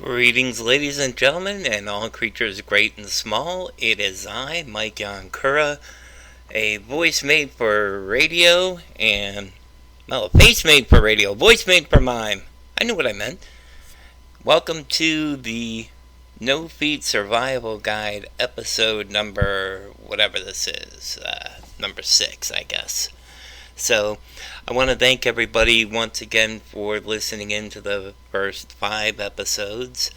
Greetings, ladies and gentlemen, and all creatures great and small. It is I, Mike Yankura, a voice made for radio, a face made for radio, voice made for mime. I knew what I meant. Welcome to the No Feet Survival Guide episode number, whatever this is, number 6, I guess. So, I want to thank everybody once again for listening in to the first 5 episodes.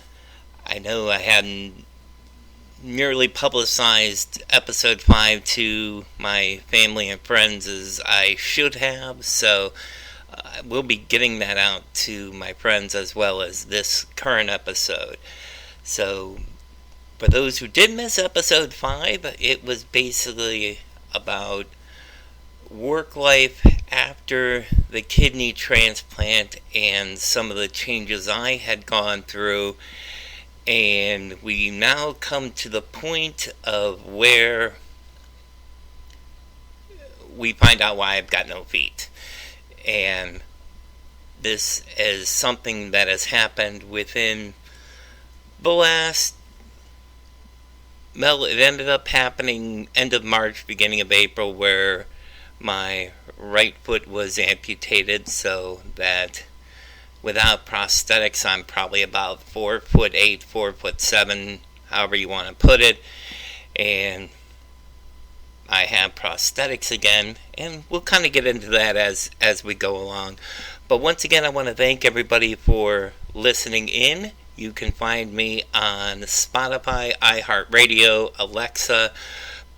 I know I hadn't nearly publicized episode 5 to my family and friends as I should have, so I will be getting that out to my friends as well as this current episode. So, for those who did miss episode 5, it was basically about work life after the kidney transplant and some of the changes I had gone through, and we now come to the point of where we find out why I've got no feet. And this is something that has happened within the last, well, it ended up happening end of March, beginning of April, where my right foot was amputated, so that without prosthetics I'm probably about 4'8", 4'7", however you want to put it, and I have prosthetics again, and we'll kind of get into that as we go along. But once again, I want to thank everybody for listening in. You can find me on Spotify, iHeartRadio, Alexa,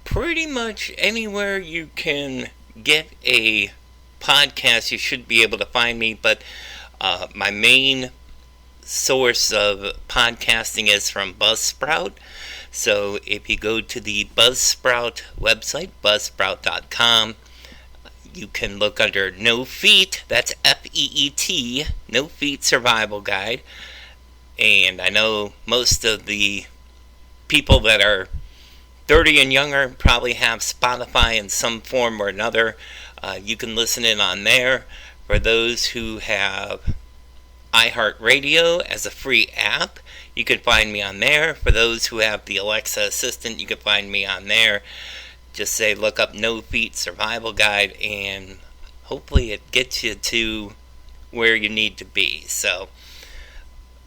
pretty much anywhere you can get a podcast, you should be able to find me, but my main source of podcasting is from Buzzsprout. So if you go to the Buzzsprout website, buzzsprout.com, you can look under No Feet, that's F-E-E-T, No Feet Survival Guide. And I know most of the people that are 30 and younger probably have Spotify in some form or another. You can listen in on there. For those who have iHeartRadio as a free app, you can find me on there. For those who have the Alexa Assistant, you can find me on there. Just say, look up No Feet Survival Guide, and hopefully it gets you to where you need to be. So,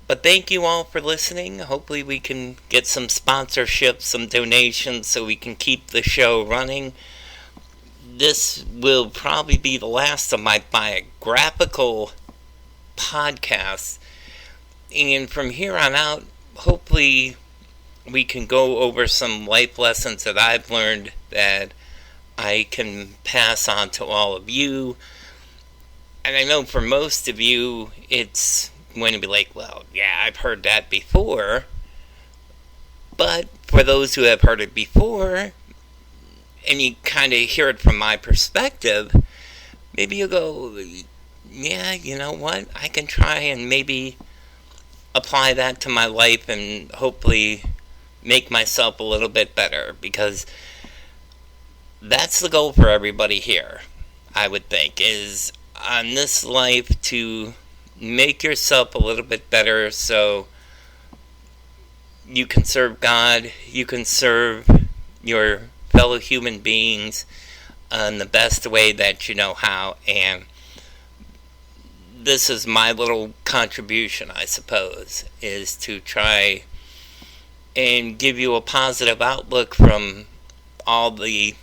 but thank you all for listening. Hopefully we can get some sponsorships, some donations, so we can keep the show running. This will probably be the last of my biographical podcasts. And from here on out, hopefully we can go over some life lessons that I've learned that I can pass on to all of you. And I know for most of you, it's going to be like, well, yeah, I've heard that before. But for those who have heard it before, and you kind of hear it from my perspective, maybe you'll go, yeah, you know what, I can try and maybe apply that to my life and hopefully make myself a little bit better, because that's the goal for everybody here, I would think, is on this life to make yourself a little bit better so you can serve God, you can serve your fellow human beings in the best way that you know how. And this is my little contribution, I suppose, is to try and give you a positive outlook from all the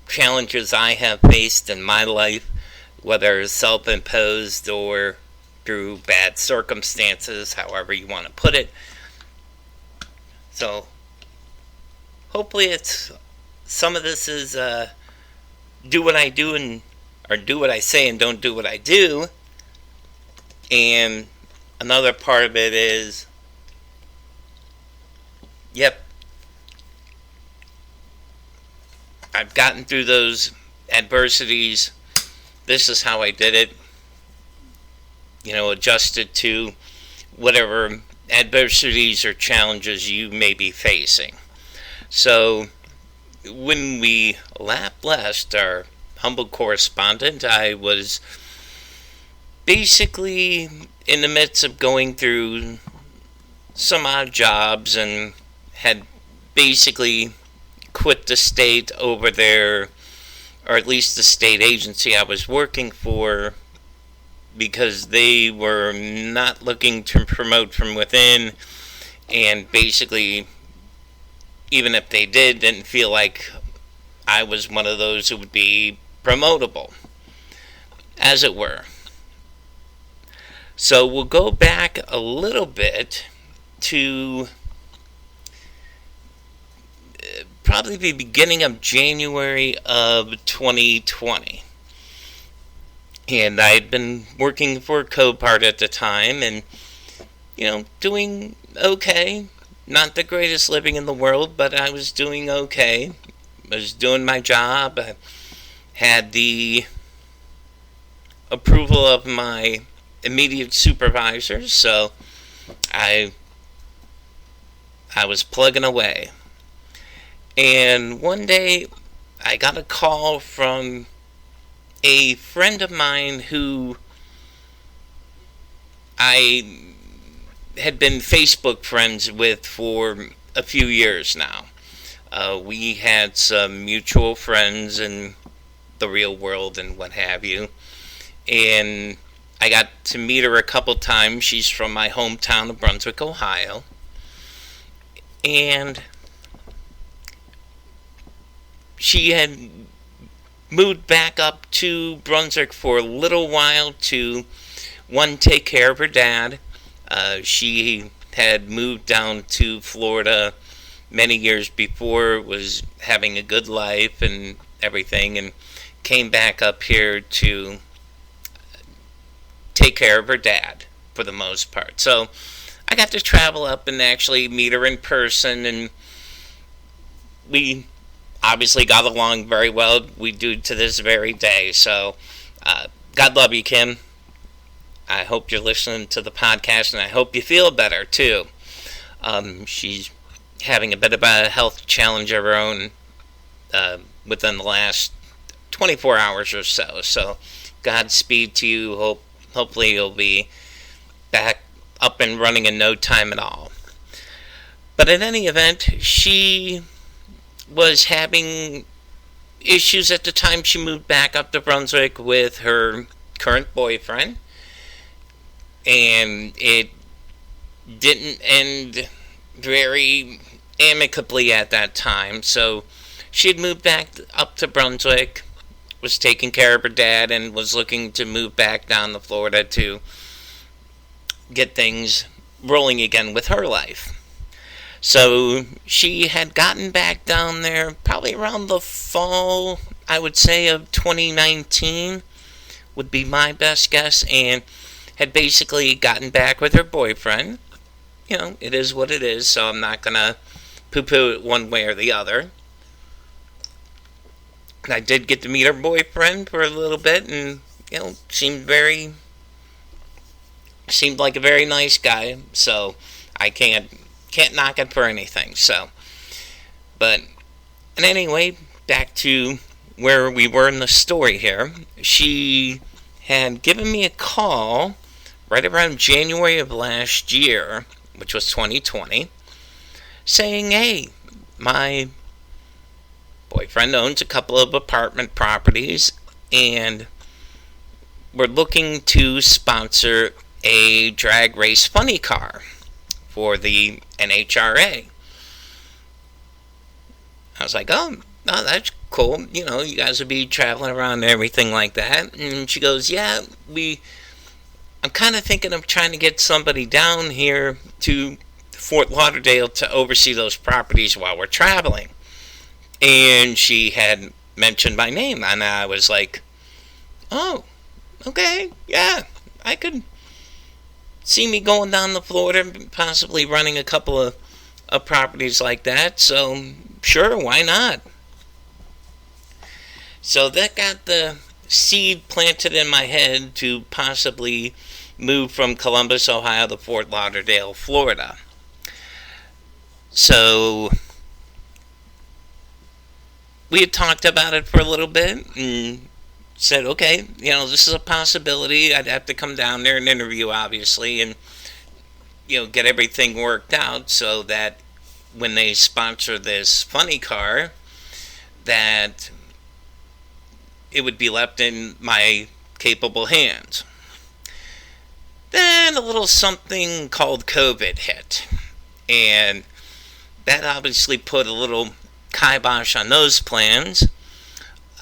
challenges I have faced in my life, whether self-imposed or through bad circumstances, however you want to put it. So, hopefully it's, some of this is do what I do or do what I say and don't do what I do. And another part of it is, yep, I've gotten through those adversities. This is how I did it. Adjusted to whatever adversities or challenges you may be facing. So, when we left our humble correspondent, I was basically in the midst of going through some odd jobs and had basically quit the state over there, or at least the state agency I was working for, because they were not looking to promote from within, and basically, even if they didn't feel like I was one of those who would be promotable, as it were. So we'll go back a little bit to probably the beginning of January of 2020. And I had been working for Copart at the time and, doing okay. Not the greatest living in the world, but I was doing okay. I was doing my job. I had the approval of my immediate supervisors, so I was plugging away. And one day I got a call from a friend of mine who I had been Facebook friends with for a few years now. We had some mutual friends in the real world and what have you. And I got to meet her a couple times. She's from my hometown of Brunswick, Ohio. And she had moved back up to Brunswick for a little while to, one, take care of her dad. She had moved down to Florida many years before, was having a good life and everything, and came back up here to take care of her dad for the most part. So I got to travel up and actually meet her in person, and we obviously got along very well. We do to this very day. So God love you, Kim. I hope you're listening to the podcast, and I hope you feel better too. She's having a bit of a health challenge of her own within the last 24 hours or so. So Godspeed to you. Hopefully you'll be back up and running in no time at all. But in any event, she was having issues at the time she moved back up to Brunswick with her current boyfriend. And it didn't end very amicably at that time. So she had moved back up to Brunswick, was taking care of her dad, and was looking to move back down to Florida to get things rolling again with her life. So she had gotten back down there probably around the fall, I would say, of 2019 would be my best guess, and had basically gotten back with her boyfriend. It is what it is, so I'm not going to poo-poo it one way or the other. I did get to meet her boyfriend for a little bit, and, seemed like a very nice guy, so I can't knock it for anything, so. But, and anyway, back to where we were in the story here. She had given me a call right around January of last year, which was 2020, saying, hey, my boyfriend owns a couple of apartment properties, and we're looking to sponsor a drag race funny car for the NHRA. I was like, oh, that's cool. You guys would be traveling around and everything like that. And she goes, yeah, I'm kind of thinking of trying to get somebody down here to Fort Lauderdale to oversee those properties while we're traveling. And she had mentioned my name, and I was like, oh, okay, yeah, I could see me going down to Florida, possibly running a couple of properties like that, so sure, why not? So that got the seed planted in my head to possibly move from Columbus, Ohio to Fort Lauderdale, Florida. So we had talked about it for a little bit and said, okay, this is a possibility. I'd have to come down there and interview, obviously, and get everything worked out so that when they sponsor this funny car, that it would be left in my capable hands. Then a little something called COVID hit, and that obviously put a little kibosh on those plans.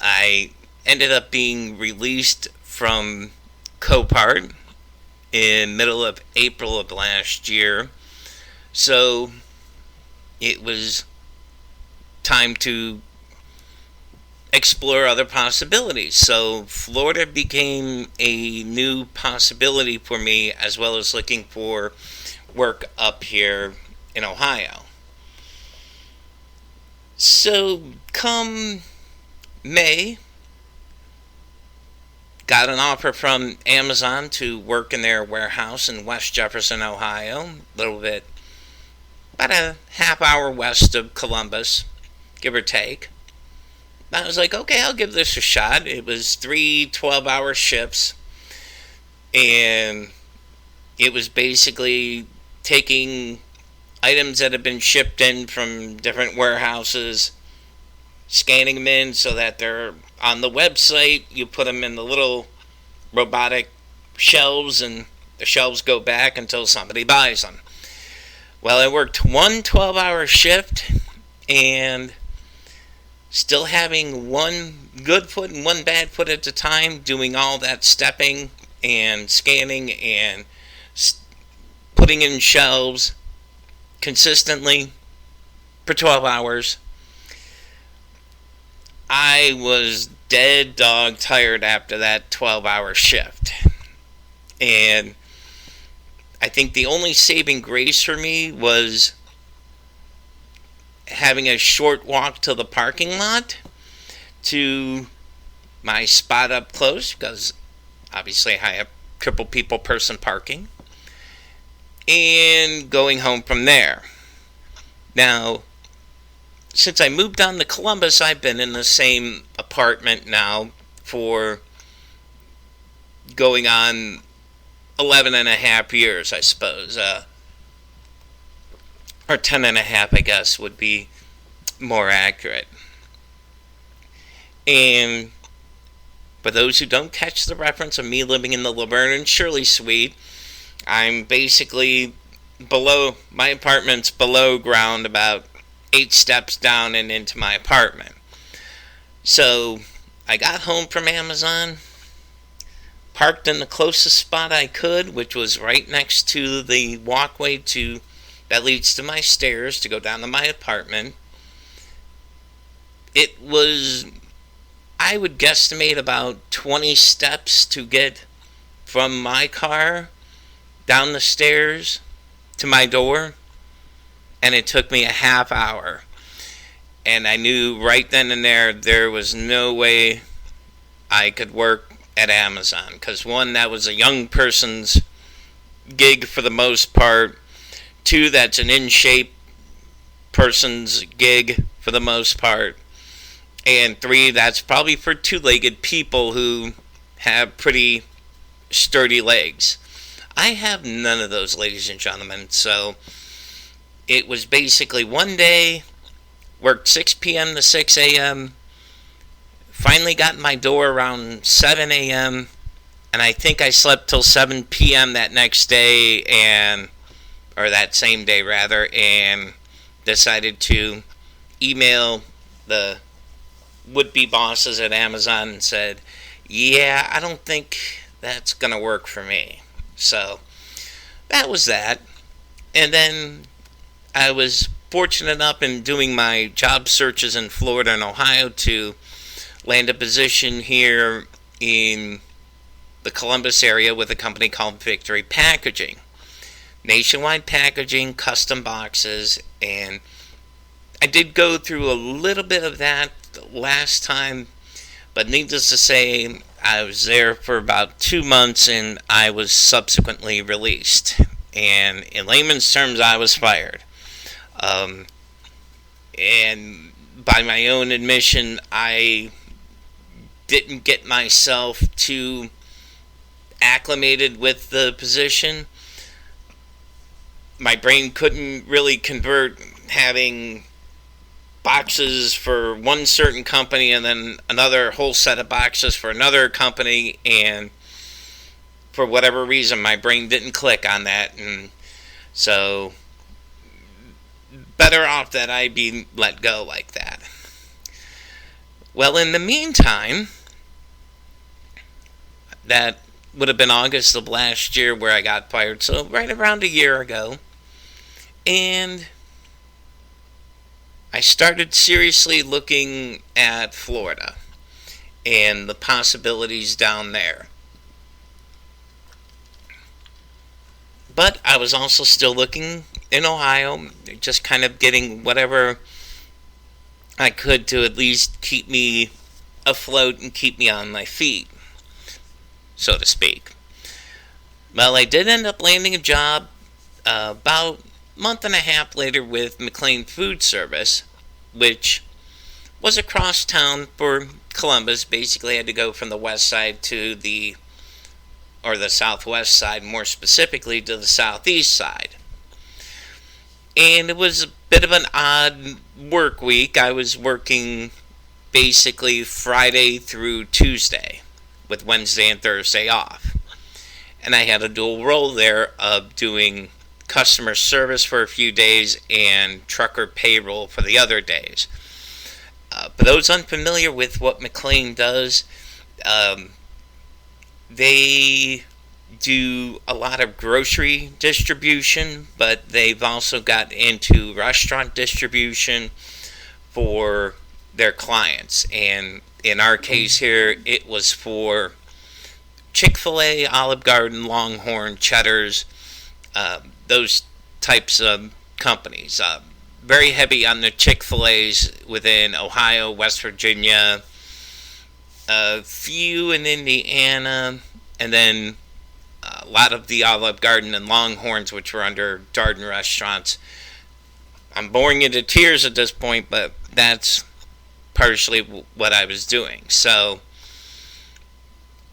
I ended up being released from Copart in middle of April of last year, so it was time to explore other possibilities. So Florida became a new possibility for me, as well as looking for work up here in Ohio. So come May, got an offer from Amazon to work in their warehouse in West Jefferson, Ohio, a little bit, about a half hour west of Columbus, give or take. I was like, okay, I'll give this a shot. It was 3 12-hour shifts, and it was basically taking items that have been shipped in from different warehouses, scanning them in so that they're on the website. You put them in the little robotic shelves, and the shelves go back until somebody buys them. Well, I worked one 12-hour shift, and still having one good foot and one bad foot at a time, doing all that stepping and scanning and putting in shelves consistently for 12 hours. I was dead dog tired after that 12-hour shift. And I think the only saving grace for me was having a short walk to the parking lot to my spot up close, because obviously I have triple people person parking, and going home from there. Now, since I moved down to Columbus, I've been in the same apartment now for going on 11 and a half years, I suppose. Or 10 and a half, I guess, would be more accurate. And for those who don't catch the reference of me living in the Laverne and Shirley suite, I'm basically below, my apartment's below ground, about 8 steps down and into my apartment. So I got home from Amazon, parked in the closest spot I could, which was right next to the walkway that leads to my stairs to go down to my apartment. It was, I would guesstimate, about 20 steps to get from my car down the stairs to my door, and it took me a half hour. And I knew right then and there was no way I could work at Amazon, because one, that was a young person's gig for the most part. 2, that's an in-shape person's gig for the most part. And 3, that's probably for 2-legged people who have pretty sturdy legs. I have none of those, ladies and gentlemen. So it was basically one day, worked 6 p.m. to 6 a.m., finally got in my door around 7 a.m., and I think I slept till 7 p.m. that next day, or that same day rather, and decided to email the would-be bosses at Amazon and said, yeah, I don't think that's going to work for me. So that was that. And then I was fortunate enough in doing my job searches in Florida and Ohio to land a position here in the Columbus area with a company called Victory Packaging. Nationwide packaging, custom boxes, and I did go through a little bit of that last time, but needless to say, I was there for about 2 months and I was subsequently released. And in layman's terms, I was fired. And by my own admission, I didn't get myself too acclimated with the position. my brain couldn't really convert having boxes for one certain company and then another whole set of boxes for another company, and for whatever reason my brain didn't click on that, and so better off that I be let go like that. Well, in the meantime, that would have been August of last year where I got fired, so right around a year ago, and I started seriously looking at Florida and the possibilities down there. But I was also still looking in Ohio, just kind of getting whatever I could to at least keep me afloat and keep me on my feet, so to speak. Well, I did end up landing a job about a month and a half later with McLean Food Service, which was across town for Columbus. Basically, I had to go from the west side to the southwest side, more specifically to the southeast side. And it was a bit of an odd work week. I was working basically Friday through Tuesday, with Wednesday and Thursday off. And I had a dual role there of doing customer service for a few days and trucker payroll for the other days. For those unfamiliar with what McLean does, they do a lot of grocery distribution, but they've also got into restaurant distribution for their clients. And in our case here, it was for Chick-fil-A, Olive Garden, Longhorn, Cheddar's, those types of companies. Very heavy on the Chick-fil-A's within Ohio, West Virginia, a few in Indiana, and then a lot of the Olive Garden and Longhorns, which were under Darden restaurants. I'm boring you to tears at this point, but that's partially what I was doing. So,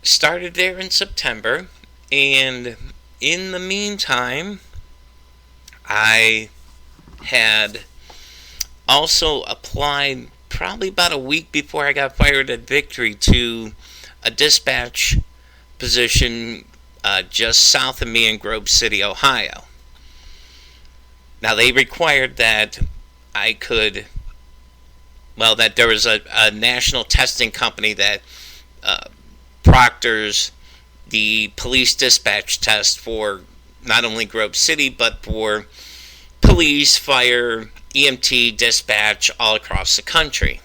started there in September, and in the meantime, I had also applied probably about a week before I got fired at Victory to a dispatch position just south of me in Grove City, Ohio. Now, they required that that there was a national testing company that proctors the police dispatch test for not only Grove City, but for police, fire, EMT, dispatch all across the country.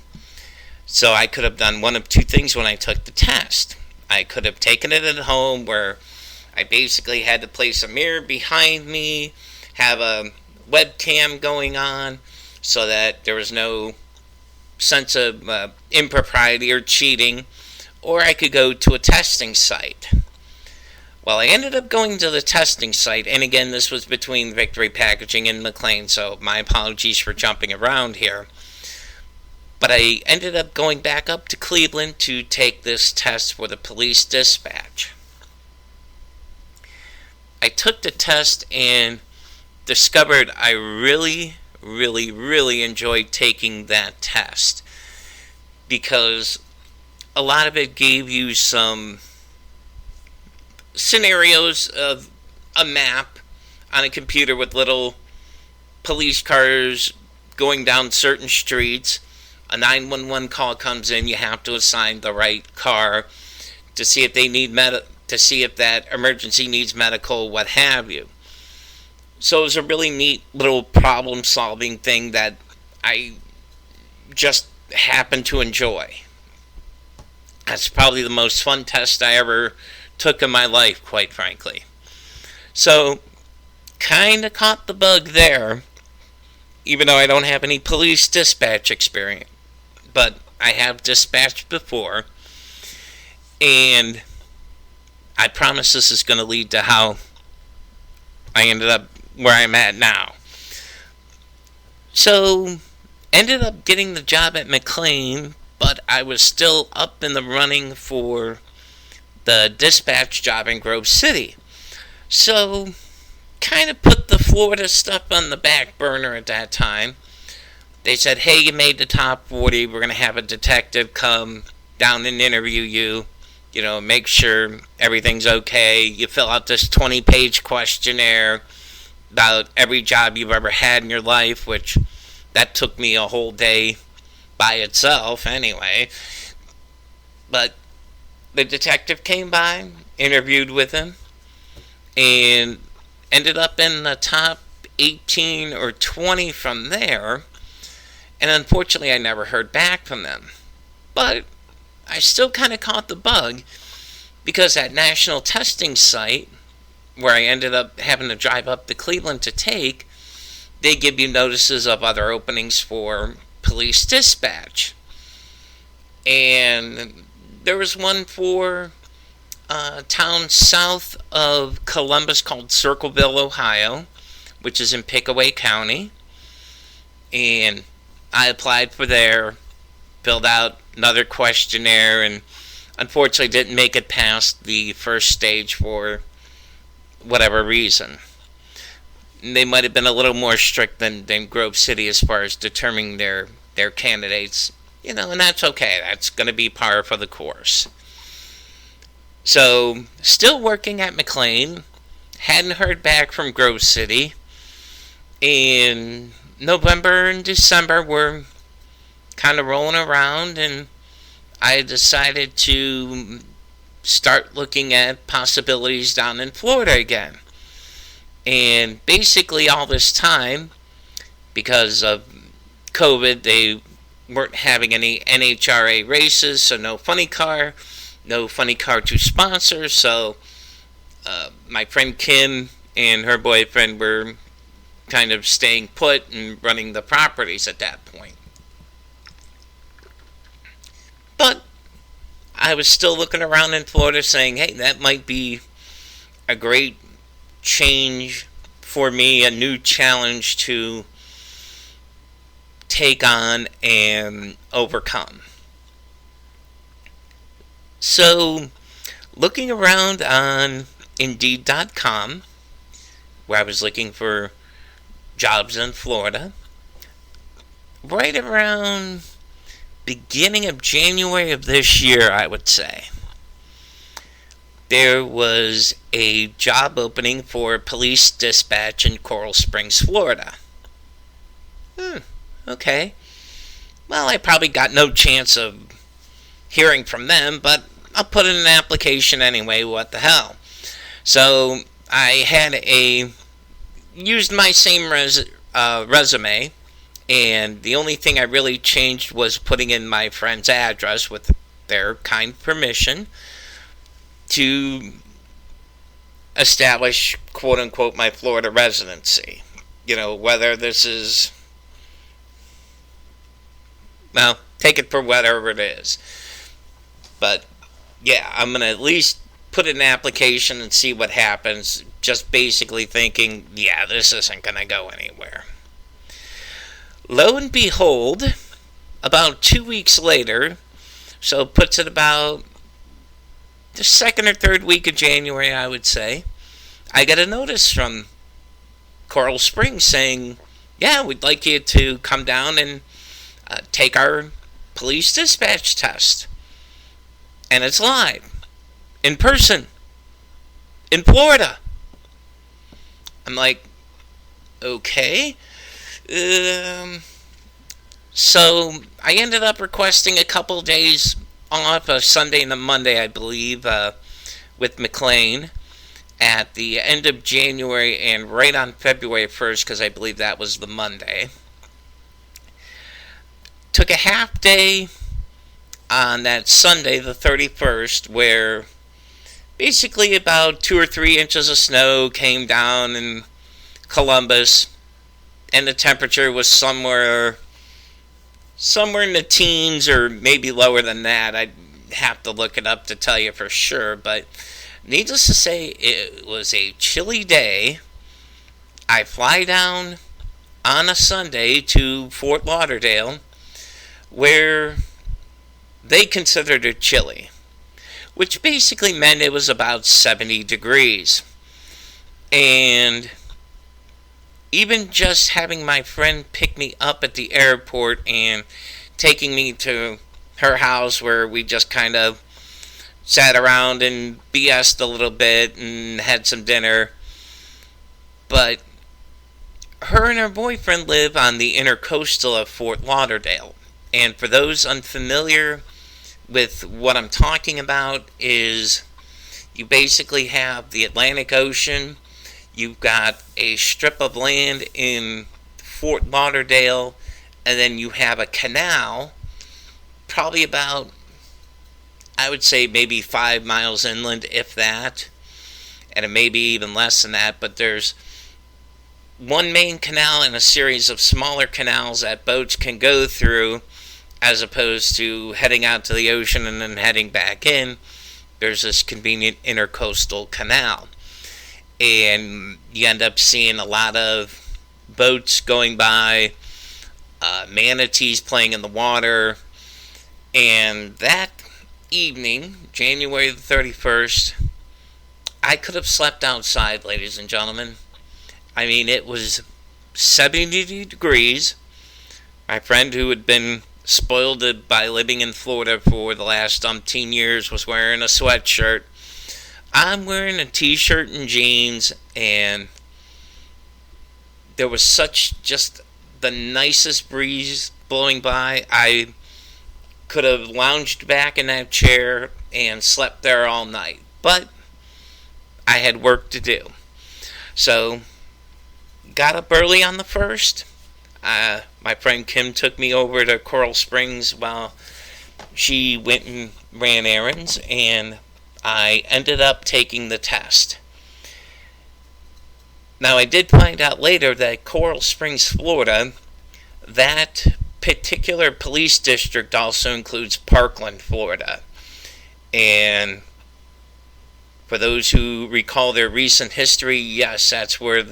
So I could have done one of two things when I took the test. I could have taken it at home, where I basically had to place a mirror behind me, have a webcam going on, so that there was no sense of impropriety or cheating, or I could go to a testing site. Well, I ended up going to the testing site, and again, this was between Victory Packaging and McLean, so my apologies for jumping around here. But I ended up going back up to Cleveland to take this test for the police dispatch. I took the test and discovered I really, really, really enjoyed taking that test, because a lot of it gave you some scenarios of a map on a computer with little police cars going down certain streets. A 911 call comes in, you have to assign the right car to see if they need to see if that emergency needs medical, what have you. So it was a really neat little problem-solving thing that I just happened to enjoy. That's probably the most fun test I ever took in my life, quite frankly. So, kind of caught the bug there, even though I don't have any police dispatch experience. But I have dispatched before, and I promise this is going to lead to how I ended up where I'm at now. So, ended up getting the job at McLean, but I was still up in the running for the dispatch job in Grove City. So, kind of put the Florida stuff on the back burner at that time. They said, hey, you made the top 40. We're going to have a detective come down and interview you. Make sure everything's okay. You fill out this 20-page questionnaire about every job you've ever had in your life, which that took me a whole day by itself anyway. But the detective came by, interviewed with him, and ended up in the top 18 or 20 from there. And unfortunately, I never heard back from them. But I still kind of caught the bug, because that national testing site, where I ended up having to drive up to Cleveland to take, they give you notices of other openings for police dispatch. And there was one for a town south of Columbus called Circleville, Ohio, which is in Pickaway County. And I applied for there, filled out another questionnaire, and unfortunately didn't make it past the first stage for whatever reason. They might have been a little more strict than Grove City as far as determining their candidates, and that's okay. That's going to be par for the course. So, still working at McLean, hadn't heard back from Grove City. In November and December, we're kind of rolling around, and I decided to start looking at possibilities down in Florida again. And basically all this time, because of COVID, they weren't having any NHRA races, so no funny car to sponsor. So my friend Kim and her boyfriend were kind of staying put and running the properties at that point. But I was still looking around in Florida saying, hey, that might be a great change for me, a new challenge to take on and overcome. So, looking around on Indeed.com, where I was looking for jobs in Florida, right around beginning of January of this year, I would say, there was a job opening for police dispatch in Coral Springs, Florida. Okay. Well, I probably got no chance of hearing from them, but I'll put in an application anyway, what the hell. So, I used my same resume, and the only thing I really changed was putting in my friend's address with their kind permission to establish, quote-unquote, my Florida residency. Whether this is, well, take it for whatever it is. But, yeah, I'm going to at least put in an application and see what happens, just basically thinking, yeah, this isn't going to go anywhere. Lo and behold, about 2 weeks later, so it puts it about the second or third week of January, I would say, I got a notice from Coral Springs saying, yeah, we'd like you to come down and take our police dispatch test. And it's live, in person, in Florida. I'm like, okay. So I ended up requesting a couple days off, a Sunday and a Monday, I believe, with McLean at the end of January and right on February 1st, because I believe that was the Monday. Took a half day on that Sunday, the 31st, where basically about 2 or 3 inches of snow came down in Columbus, and the temperature was somewhere in the teens, or maybe lower than that. I'd have to look it up to tell you for sure, but needless to say, it was a chilly day. I fly down on a Sunday to Fort Lauderdale, where they considered it chilly, which basically meant it was about 70 degrees. And even just having my friend pick me up at the airport and taking me to her house where we just kind of sat around and BS'd a little bit and had some dinner. But her and her boyfriend live on the intercoastal of Fort Lauderdale. And for those unfamiliar with what I'm talking about, is you basically have the Atlantic Ocean, you've got a strip of land in Fort Lauderdale, and then you have a canal, probably about, I would say, maybe 5 miles inland, if that, and it may be even less than that, but there's one main canal and a series of smaller canals that boats can go through, as opposed to heading out to the ocean and then heading back in. There's this convenient intercoastal canal, and you end up seeing a lot of boats going by, manatees playing in the water. And that evening, January the 31st, I could have slept outside, ladies and gentlemen. I mean, it was 70 degrees. My friend, who had been spoiled by living in Florida for the last umpteen years, was wearing a sweatshirt. I'm wearing a t-shirt and jeans, and there was such just the nicest breeze blowing by. I could have lounged back in that chair and slept there all night, but I had work to do. So, got up early on the 1st. My friend Kim took me over to Coral Springs while she went and ran errands, and I ended up taking the test. Now, I did find out later that Coral Springs, Florida, that particular police district also includes Parkland, Florida. And for those who recall their recent history, yes, that's where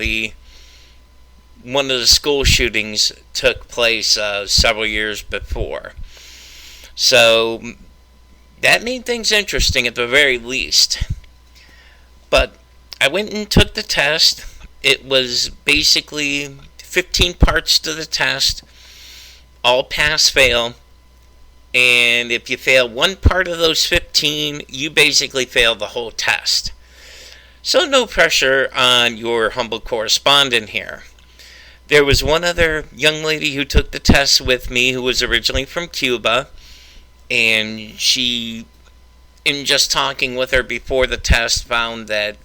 one of the school shootings took place several years before. So that made things interesting at the very least. But I went and took the test. It was basically 15 parts to the test, all pass-fail. And if you fail one part of those 15, you basically fail the whole test. So no pressure on your humble correspondent here. There was one other young lady who took the test with me who was originally from Cuba, and she, in just talking with her before the test, found that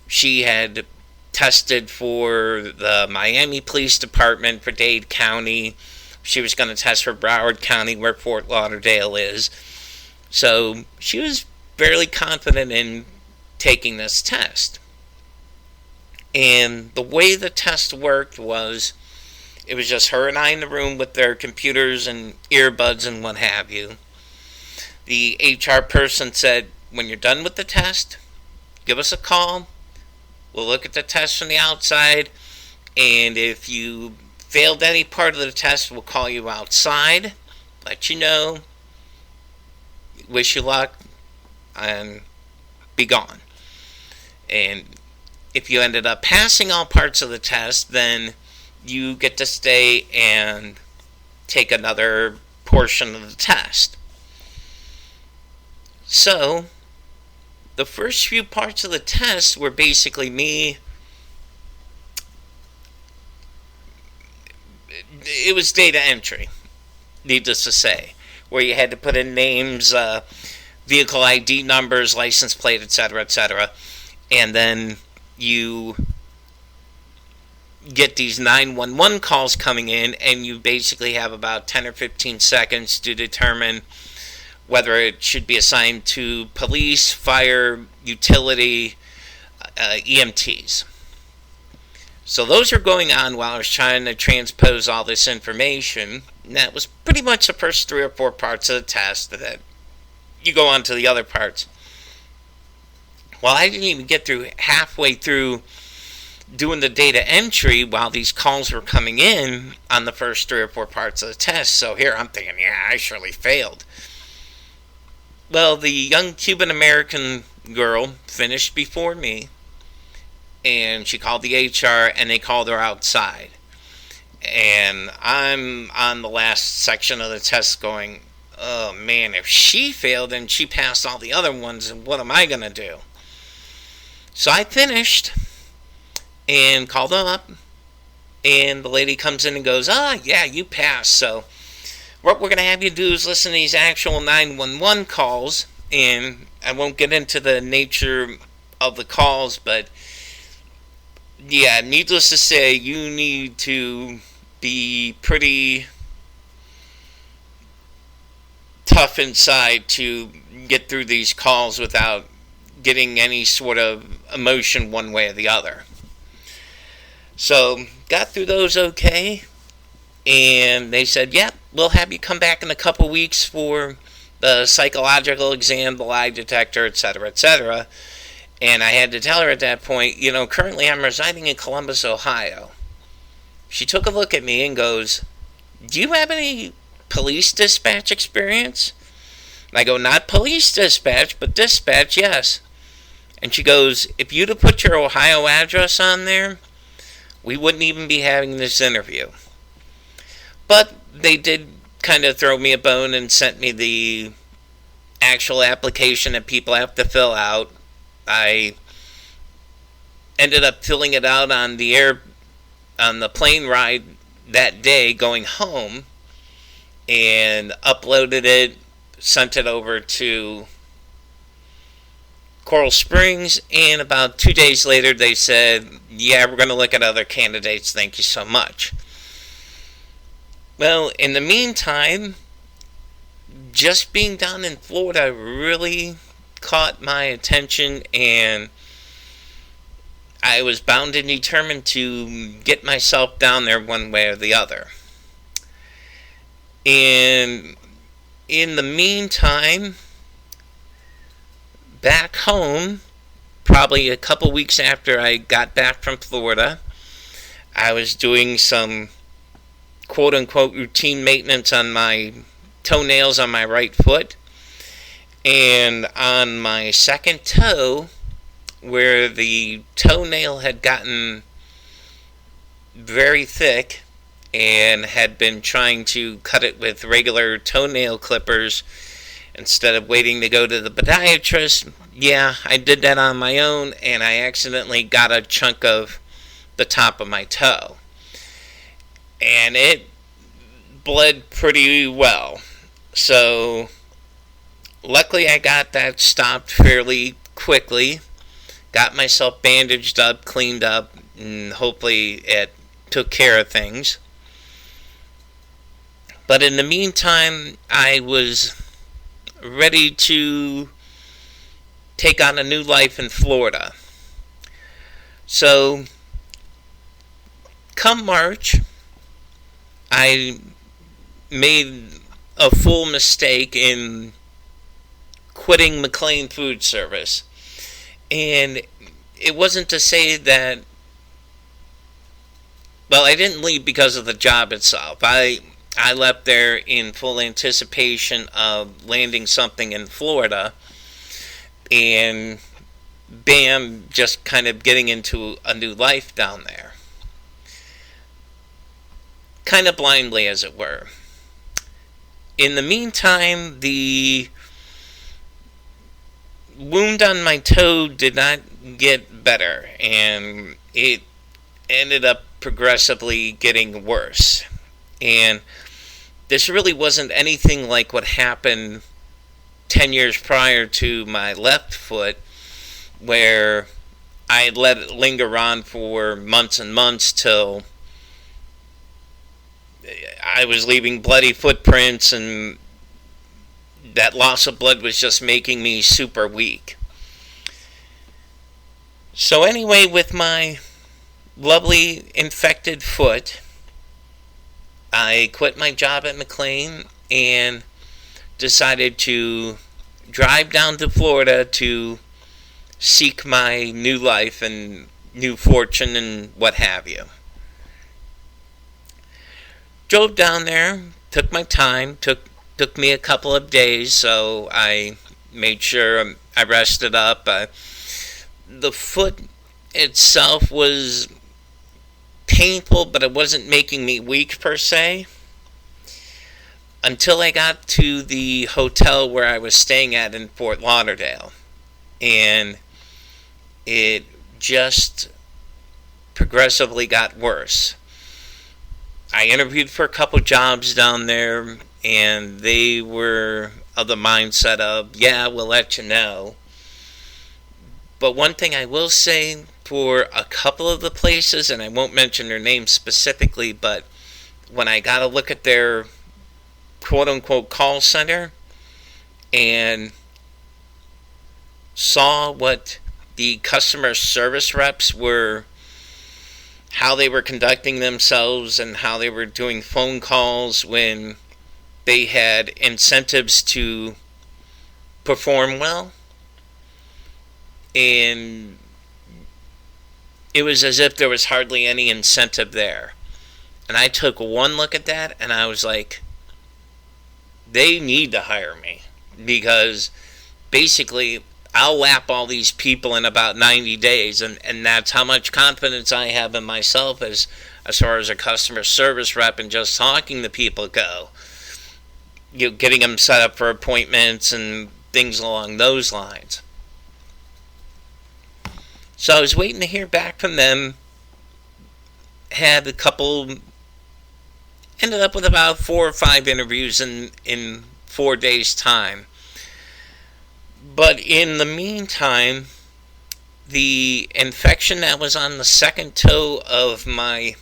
she had tested for the Miami Police Department for Dade County. She was going to test for Broward County, where Fort Lauderdale is. So she was fairly confident in taking this test. And the way the test worked was, it was just her and I in the room with their computers and earbuds and what have you. The HR person said, when you're done with the test, give us a call. We'll look at the test from the outside, and if you failed any part of the test, we'll call you outside, let you know, wish you luck, and be gone. And if you ended up passing all parts of the test, then you get to stay and take another portion of the test. So, the first few parts of the test were basically me. It was data entry, needless to say, where you had to put in names, vehicle ID numbers, license plate, etc., etc., and then you get these 911 calls coming in, and you basically have about 10 or 15 seconds to determine whether it should be assigned to police, fire, utility, EMTs. So those are going on while I was trying to transpose all this information. And that was pretty much the first 3 or 4 parts of the test. That you go on to the other parts. Well, I didn't even get through halfway through doing the data entry while these calls were coming in on the first 3 or 4 parts of the test. So here I'm thinking, yeah, I surely failed. Well, the young Cuban American girl finished before me, and she called the HR, and they called her outside. And I'm on the last section of the test going, oh man, if she failed and she passed all the other ones, what am I going to do? So I finished and called them up, and the lady comes in and goes, yeah, you passed. So what we're going to have you do is listen to these actual 911 calls, and I won't get into the nature of the calls, but yeah, needless to say, you need to be pretty tough inside to get through these calls without getting any sort of emotion one way or the other. So, got through those okay, and they said, yep, we'll have you come back in a couple weeks for the psychological exam, the lie detector, etc., etc. And I had to tell her at that point, currently I'm residing in Columbus, Ohio. She took a look at me and goes, do you have any police dispatch experience? And I go, not police dispatch, but dispatch, yes. And she goes, if you'd have put your Ohio address on there, we wouldn't even be having this interview. But they did kind of throw me a bone and sent me the actual application that people have to fill out. I ended up filling it out on the plane ride that day going home, and uploaded it, sent it over to Coral Springs, and about 2 days later they said, yeah, we're going to look at other candidates, thank you so much. Well, in the meantime, just being down in Florida really caught my attention, and I was bound and determined to get myself down there one way or the other. And in the meantime, back home, probably a couple weeks after I got back from Florida, I was doing some quote-unquote routine maintenance on my toenails on my right foot. And on my second toe, where the toenail had gotten very thick and had been trying to cut it with regular toenail clippers instead of waiting to go to the podiatrist, yeah, I did that on my own, and I accidentally got a chunk of the top of my toe. And it bled pretty well. So luckily I got that stopped fairly quickly, got myself bandaged up, cleaned up, and hopefully it took care of things. But in the meantime, I was ready to take on a new life in Florida. So come March, I made a full mistake in quitting McLean Food Service. And it wasn't to say that, well, I didn't leave because of the job itself. I left there in full anticipation of landing something in Florida, and bam, just kind of getting into a new life down there. Kind of blindly, as it were. In the meantime, the wound on my toe did not get better, and it ended up progressively getting worse. And this really wasn't anything like what happened 10 years prior to my left foot, where I had let it linger on for months and months till I was leaving bloody footprints, and that loss of blood was just making me super weak. So anyway, with my lovely infected foot, I quit my job at McLean and decided to drive down to Florida to seek my new life and new fortune and what have you. Drove down there, took my time, took me a couple of days, so I made sure I rested up. The foot, itself was painful, but it wasn't making me weak per se. Until I got to the hotel where I was staying at in Fort Lauderdale. And it just progressively got worse. I interviewed for a couple jobs down there, and they were of the mindset of, yeah, we'll let you know. But one thing I will say for a couple of the places, and I won't mention their names specifically, but when I got a look at their quote-unquote call center and saw what the customer service reps were, how they were conducting themselves and how they were doing phone calls when they had incentives to perform well. And it was as if there was hardly any incentive there. And I took one look at that and I was like, they need to hire me, because basically I'll lap all these people in about 90 days, and that's how much confidence I have in myself as far as a customer service rep and just talking to people go. You know, getting them set up for appointments and things along those lines. So I was waiting to hear back from them. Had a couple, ended up with about 4 or 5 interviews in 4 days' time. But in the meantime, the infection that was on the second toe of my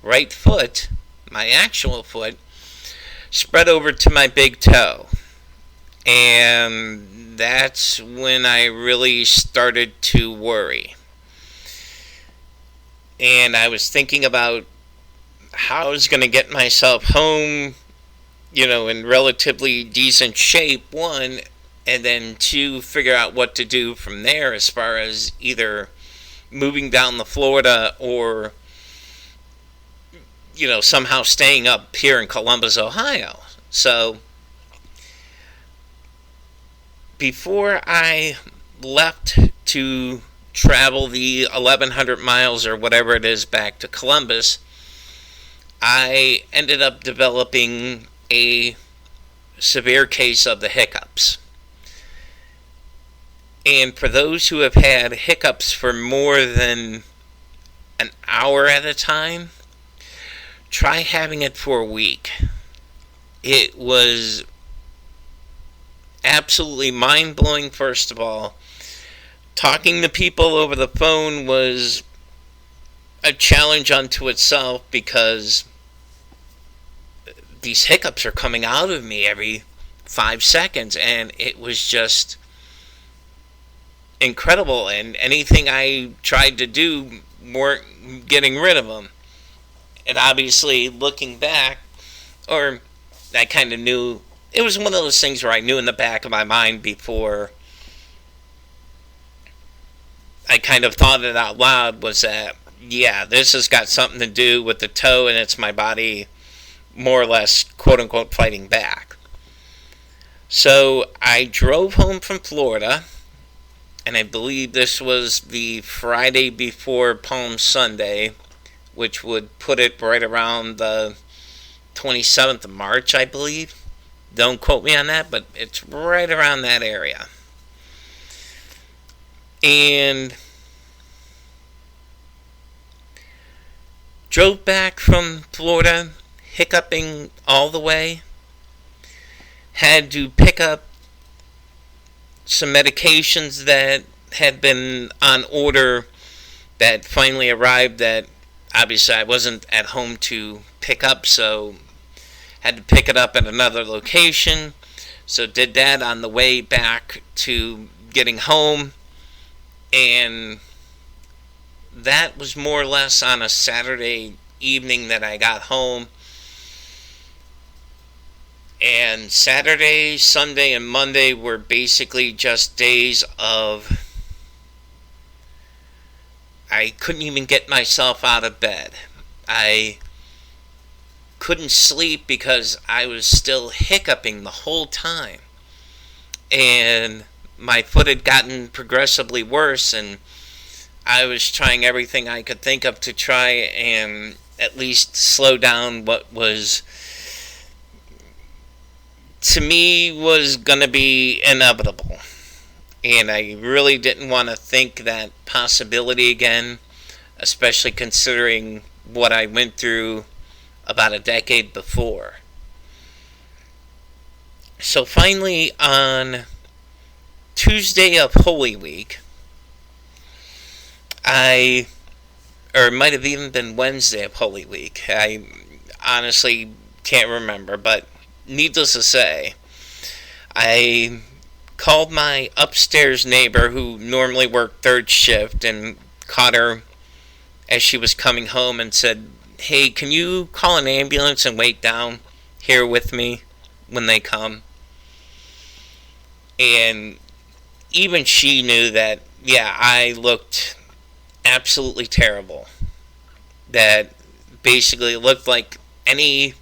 right foot, my actual foot, spread over to my big toe. And that's when I really started to worry. And I was thinking about how I was going to get myself home, in relatively decent shape, one, and then two, figure out what to do from there as far as either moving down to Florida or, somehow staying up here in Columbus, Ohio. So before I left to travel the 1,100 miles or whatever it is back to Columbus, I ended up developing a severe case of the hiccups. And for those who have had hiccups for more than an hour at a time, try having it for a week. It was absolutely mind-blowing, first of all. Talking to people over the phone was a challenge unto itself, because these hiccups are coming out of me every 5 seconds, and it was just incredible, and anything I tried to do weren't getting rid of them. And obviously, looking back, or I kind of knew, it was one of those things where I knew in the back of my mind before I kind of thought it out loud, was that, yeah, this has got something to do with the toe, and it's my body more or less, quote-unquote, fighting back. So I drove home from Florida, and I believe this was the Friday before Palm Sunday, which would put it right around the 27th of March, I believe. Don't quote me on that, but it's right around that area. And drove back from Florida, hiccuping all the way. Had to pick up some medications that had been on order that finally arrived, that obviously I wasn't at home to pick up, so had to pick it up at another location. So did that on the way back to getting home, and that was more or less on a Saturday evening that I got home. And Saturday, Sunday, and Monday were basically just days of, I couldn't even get myself out of bed. I couldn't sleep because I was still hiccuping the whole time. And my foot had gotten progressively worse, and I was trying everything I could think of to try and at least slow down what was, to me, was going to be inevitable. And I really didn't want to think that possibility again, especially considering what I went through about a decade before. So finally, on Tuesday of Holy Week, or it might have even been Wednesday of Holy Week. I honestly can't remember, but needless to say, I called my upstairs neighbor who normally worked third shift and caught her as she was coming home and said, "Hey, can you call an ambulance and wait down here with me when they come?" And even she knew that, yeah, I looked absolutely terrible. That basically looked like any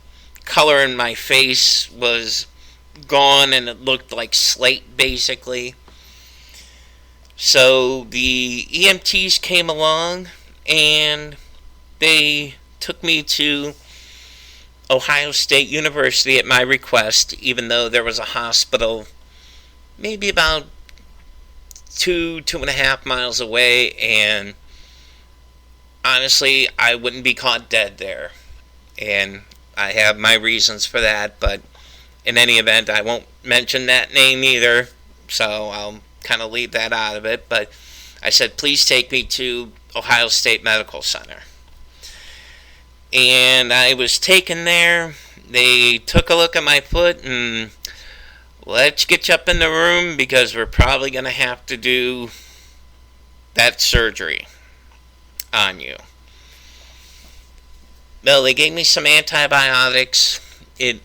color in my face was gone and it looked like slate basically. So the EMTs came along and they took me to Ohio State University at my request, even though there was a hospital maybe about 2.5 miles away, and honestly, I wouldn't be caught dead there. And I have my reasons for that, but in any event, I won't mention that name either, so I'll kind of leave that out of it. But I said, please take me to Ohio State Medical Center. And I was taken there. They took a look at my foot and, let's get you up in the room because we're probably going to have to do that surgery on you. Well, they gave me some antibiotics. It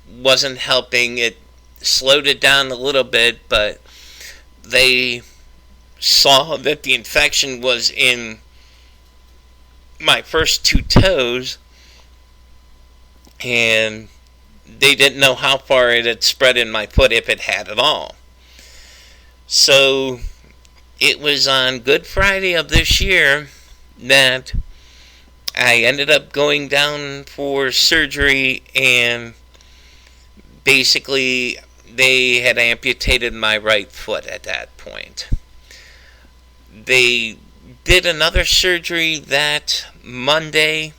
wasn't helping. It slowed it down a little bit, but they saw that the infection was in my first two toes, and they didn't know how far it had spread in my foot, if it had at all. So it was on Good Friday of this year that I ended up going down for surgery, and basically they had amputated my right foot at that point. They did another surgery that Monday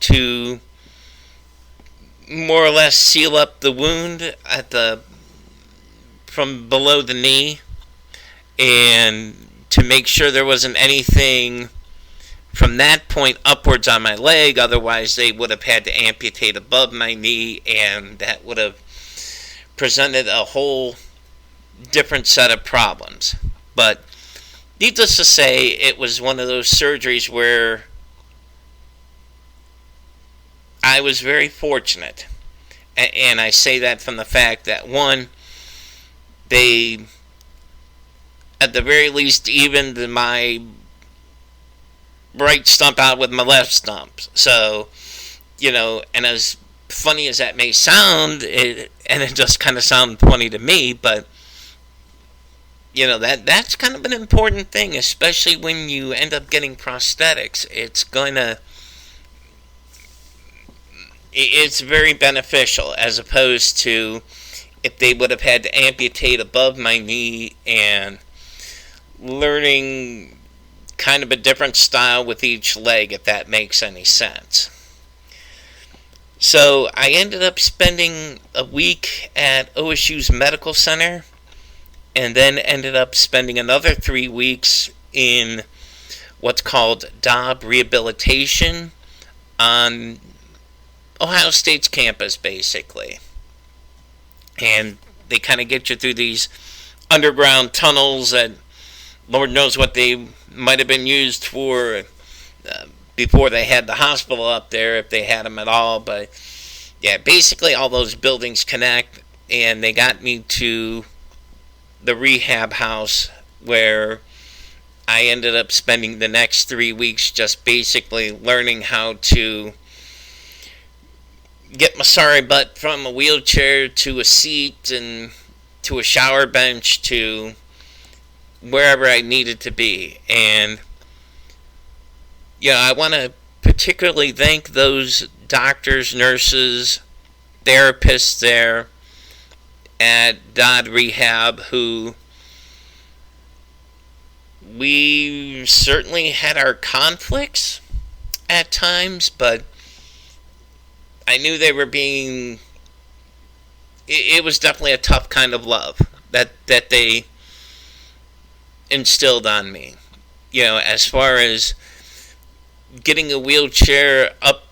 to more or less seal up the wound from below the knee, and to make sure there wasn't anything from that point upwards on my leg. Otherwise they would have had to amputate above my knee, and that would have presented a whole different set of problems. But needless to say, it was one of those surgeries where I was very fortunate. And I say that from the fact that, one, they, at the very least, evened my right stump out with my left stump. So, and as funny as that may sound, it just kind of sounds funny to me, but that's kind of an important thing, especially when you end up getting prosthetics. It's very beneficial, as opposed to if they would have had to amputate above my knee and learning kind of a different style with each leg, if that makes any sense. So I ended up spending a week at OSU's Medical Center, and then ended up spending another 3 weeks in what's called DOB Rehabilitation on Ohio State's campus, basically. And they kind of get you through these underground tunnels that Lord knows what they might have been used for before they had the hospital up there, if they had them at all. But yeah, basically all those buildings connect, and they got me to the rehab house where I ended up spending the next 3 weeks just basically learning how to get my sorry butt from a wheelchair to a seat and to a shower bench to wherever I needed to be. And I want to particularly thank those doctors, nurses, therapists there at Dodd Rehab who we certainly had our conflicts at times, but I knew they were being, it was definitely a tough kind of love that they instilled on me. As far as getting a wheelchair up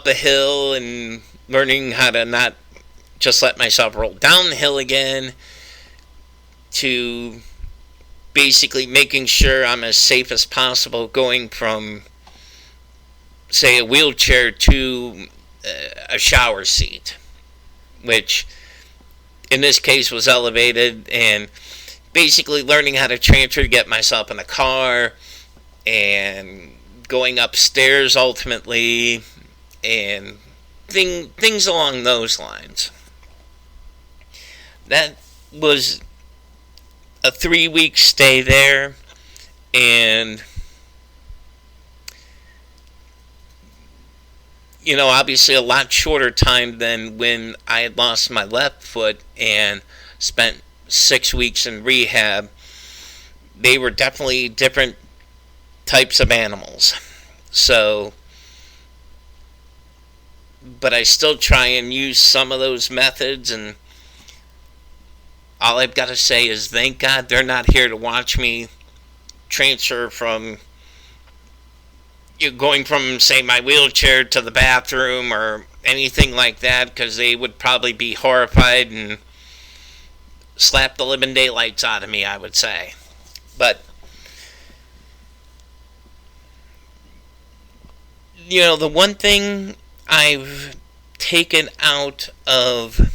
a hill and learning how to not just let myself roll down the hill again, to basically making sure I'm as safe as possible going from, say, a wheelchair to a shower seat, which in this case was elevated, and basically learning how to transfer to get myself in a car and going upstairs ultimately, and things along those lines. That was a 3-week stay there, and obviously a lot shorter time than when I had lost my left foot and spent 6 weeks in rehab. They were definitely different types of animals. So, but I still try and use some of those methods, and all I've got to say is thank God they're not here to watch me transfer from going from, say, my wheelchair to the bathroom or anything like that, because they would probably be horrified and slap the living daylights out of me, I would say. But the one thing I've taken out of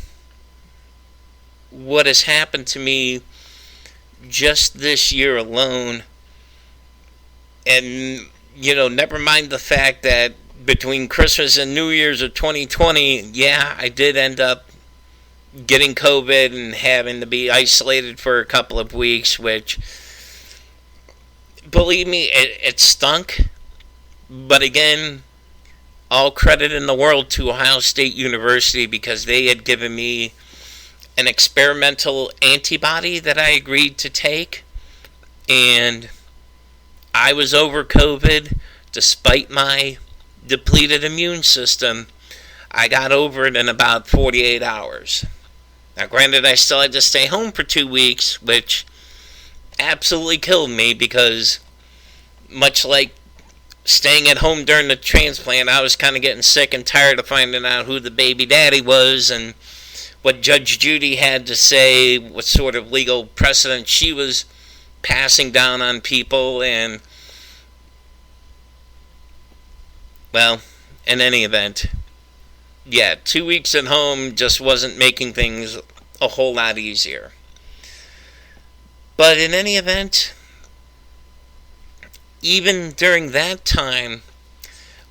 what has happened to me just this year alone, and never mind the fact that between Christmas and New Year's of 2020, I did end up getting COVID and having to be isolated for a couple of weeks, which, believe me, it stunk. But again, all credit in the world to Ohio State University, because they had given me an experimental antibody that I agreed to take, and I was over COVID despite my depleted immune system. I got over it in about 48 hours. Now, granted, I still had to stay home for 2 weeks, which absolutely killed me, because much like staying at home during the transplant, I was kind of getting sick and tired of finding out who the baby daddy was and what Judge Judy had to say, what sort of legal precedent she was passing down on people. And, well, in any event, 2 weeks at home just wasn't making things a whole lot easier. But in any event, even during that time,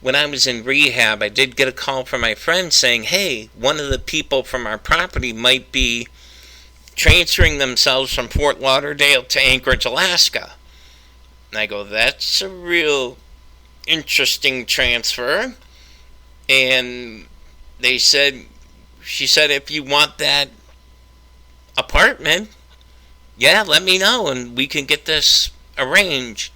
when I was in rehab, I did get a call from my friend saying, hey, one of the people from our property might be transferring themselves from Fort Lauderdale to Anchorage, Alaska. And I go, that's a real interesting transfer. And she said, if you want that apartment, let me know and we can get this arranged.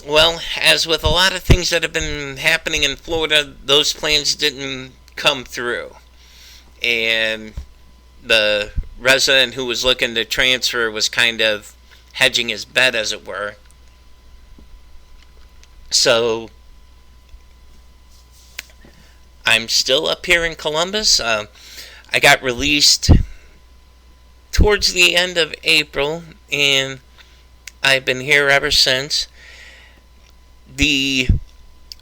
Well, as with a lot of things that have been happening in Florida, those plans didn't come through. And the resident who was looking to transfer was kind of hedging his bet, as it were. So I'm still up here in Columbus. I got released towards the end of April, and I've been here ever since. The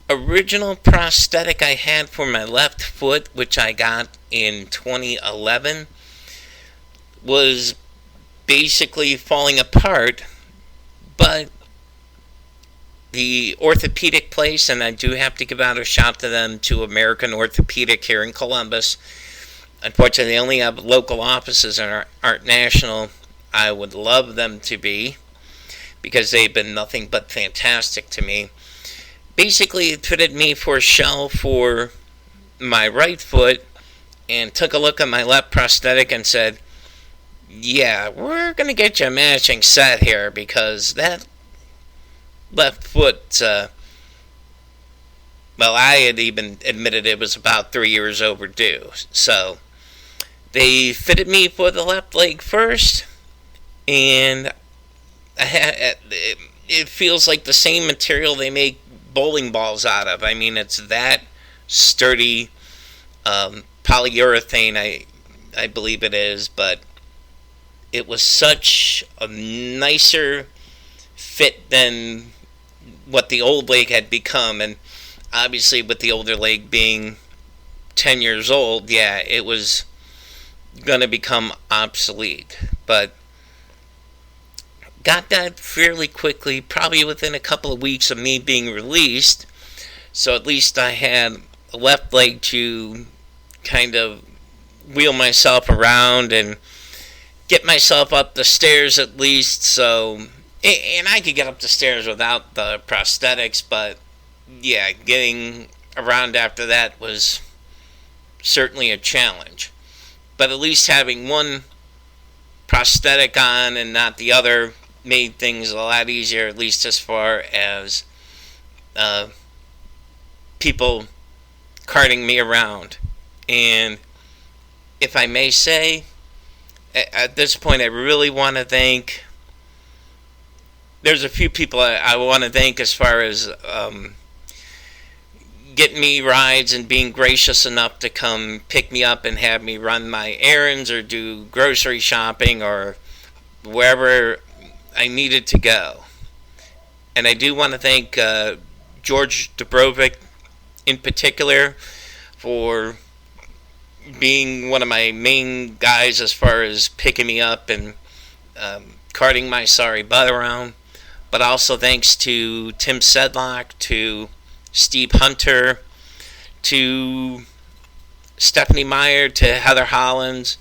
original prosthetic I had for my left foot, which I got in 2011, was basically falling apart, but the orthopedic place, and I do have to give out a shout to them, to American Orthopedic here in Columbus. Unfortunately, they only have local offices and aren't national. I would love them to be, because they've been nothing but fantastic to me. Basically, it fitted me for a shell for my right foot, and took a look at my left prosthetic and said, yeah, we're going to get you a matching set here, because that left foot, I had even admitted it was about 3 years overdue. So they fitted me for the left leg first, and it feels like the same material they make bowling balls out of. I mean, it's that sturdy, polyurethane, I believe it is, but it was such a nicer fit than what the old leg had become. And obviously, with the older leg being 10 years old, yeah, it was going to become obsolete. But got that fairly quickly, probably within a couple of weeks of me being released. So at least I had a left leg to kind of wheel myself around and get myself up the stairs at least. So, and I could get up the stairs without the prosthetics, but yeah, getting around after that was certainly a challenge. But at least having one prosthetic on and not the other made things a lot easier, at least as far as people carting me around. And if I may say, at this point, I really want to thank, there's a few people I want to thank as far as getting me rides and being gracious enough to come pick me up and have me run my errands or do grocery shopping or wherever I needed to go. And I do want to thank George Dubrovic in particular for being one of my main guys as far as picking me up and carting my sorry butt around. But also thanks to Tim Sedlock, to Steve Hunter, to Stephanie Meyer, to Heather Hollins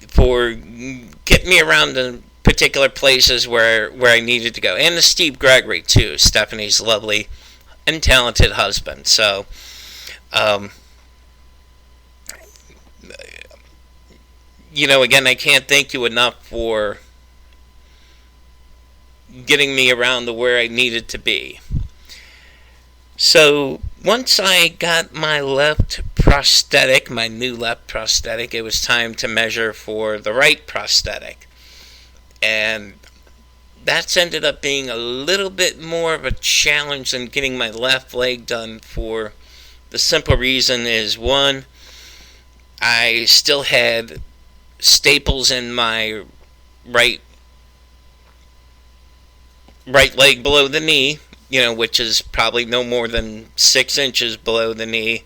for getting me around the particular places where I needed to go. And to Steve Gregory, too, Stephanie's lovely and talented husband. So, again, I can't thank you enough for getting me around to where I needed to be. So, once I got my left prosthetic, my new left prosthetic, it was time to measure for the right prosthetic. And that's ended up being a little bit more of a challenge than getting my left leg done, for the simple reason is, one, I still had staples in my right leg below the knee, which is probably no more than 6 inches below the knee.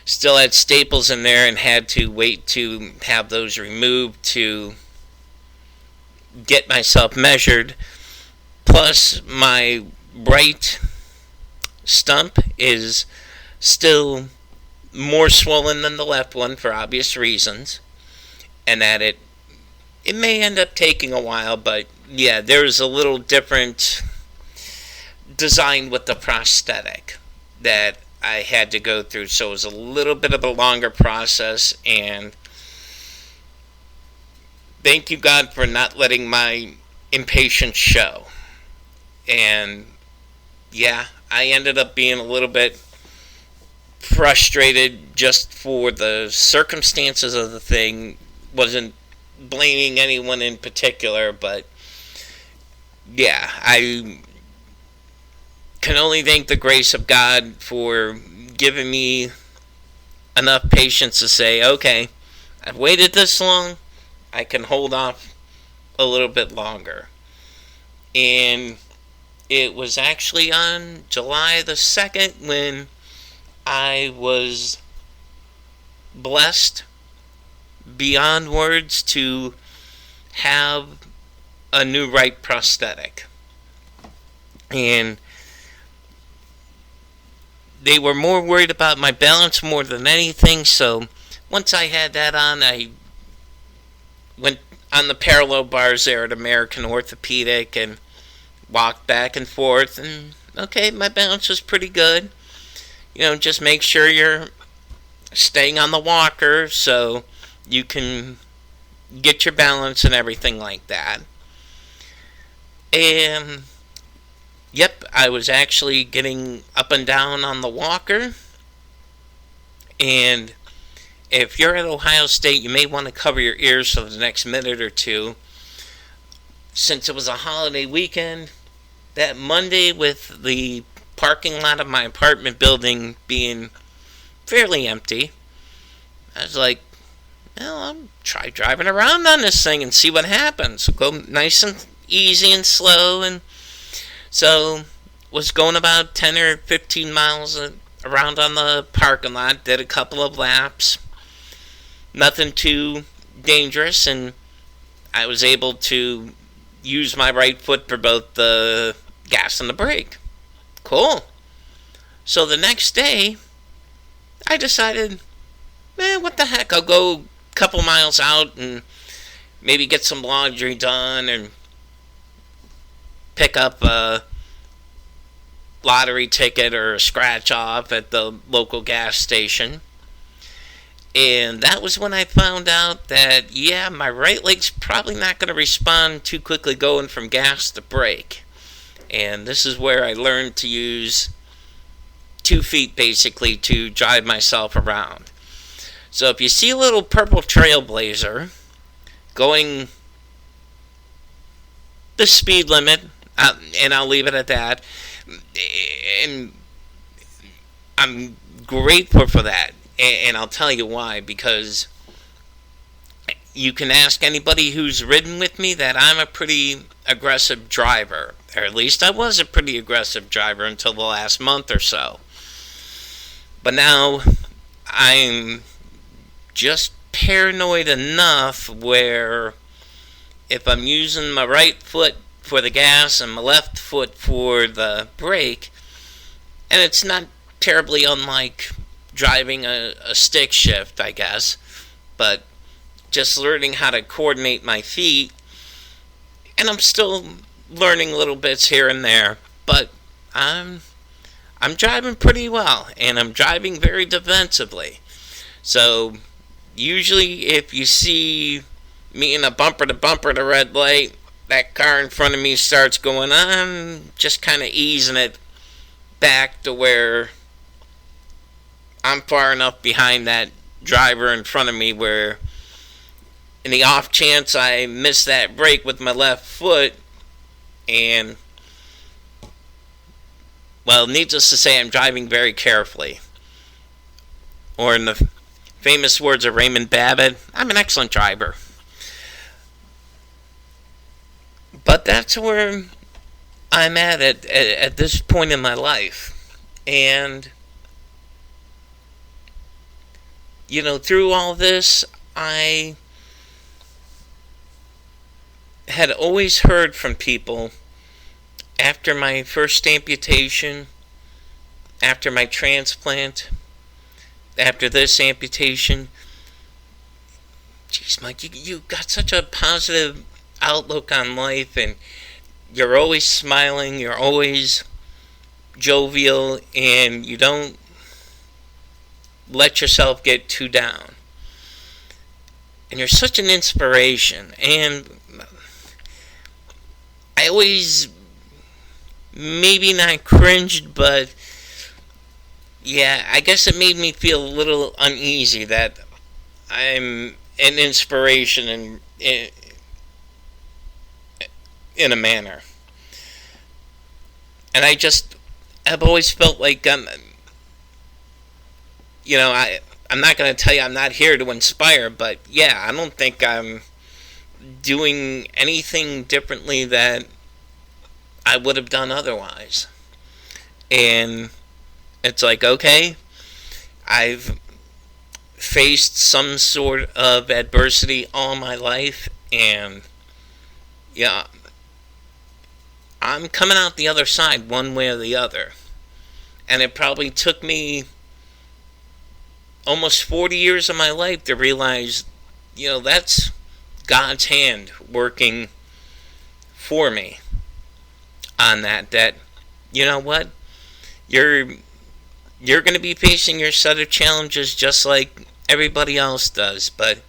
Still had staples in there and had to wait to have those removed to get myself measured. Plus, my right stump is still more swollen than the left one for obvious reasons. And that it may end up taking a while, but yeah, there's a little different design with the prosthetic that I had to go through, so it was a little bit of a longer process. And thank you, God, for not letting my impatience show. And yeah, I ended up being a little bit frustrated just for the circumstances of the thing. Wasn't blaming anyone in particular, but yeah, I can only thank the grace of God for giving me enough patience to say, okay, I've waited this long, I can hold off a little bit longer. And it was actually on July the 2nd when I was blessed beyond words to have a new right prosthetic. And they were more worried about my balance more than anything, so once I had that on, I went on the parallel bars there at American Orthopedic and walked back and forth. And okay, my balance was pretty good. Just make sure you're staying on the walker so you can get your balance and everything like that. And yep, I was actually getting up and down on the walker. And if you're at Ohio State, you may want to cover your ears for the next minute or two. Since it was a holiday weekend, that Monday, with the parking lot of my apartment building being fairly empty, I was like, well, I'll try driving around on this thing and see what happens. Go nice and easy and slow. And so was going about 10 or 15 miles around on the parking lot, did a couple of laps. Nothing too dangerous, and I was able to use my right foot for both the gas and the brake. Cool. So the next day, I decided, what the heck, I'll go a couple miles out and maybe get some laundry done and pick up a lottery ticket or a scratch off at the local gas station. And that was when I found out that, my right leg's probably not going to respond too quickly going from gas to brake. And this is where I learned to use 2 feet basically to drive myself around. So if you see a little purple Trailblazer going the speed limit, and I'll leave it at that, and I'm grateful for that. And I'll tell you why, because you can ask anybody who's ridden with me that I'm a pretty aggressive driver. Or at least I was a pretty aggressive driver until the last month or so. But now I'm just paranoid enough where if I'm using my right foot for the gas and my left foot for the brake, and it's not terribly unlike driving a stick shift, I guess, but just learning how to coordinate my feet, and I'm still learning little bits here and there, but I'm driving pretty well, and I'm driving very defensively. So usually if you see me in a bumper to bumper at a red light, that car in front of me starts going on, just kind of easing it back to where I'm far enough behind that driver in front of me where in the off chance I miss that brake with my left foot, and well, needless to say, I'm driving very carefully. Or in the famous words of Raymond Babbitt, I'm an excellent driver. But that's where I'm at this point in my life. And through all this, I had always heard from people after my first amputation, after my transplant, after this amputation, geez, Mike, you got such a positive outlook on life, and you're always smiling, you're always jovial, and you don't let yourself get too down. And you're such an inspiration. And I always, maybe not cringed, but I guess it made me feel a little uneasy that I'm an inspiration in a manner. And I've always felt like I'm not going to tell you I'm not here to inspire, but I don't think I'm doing anything differently that I would have done otherwise. And it's like, okay, I've faced some sort of adversity all my life, and I'm coming out the other side one way or the other. And it probably took me almost 40 years of my life to realize, that's God's hand working for me on that you know what, you're going to be facing your set of challenges just like everybody else does, but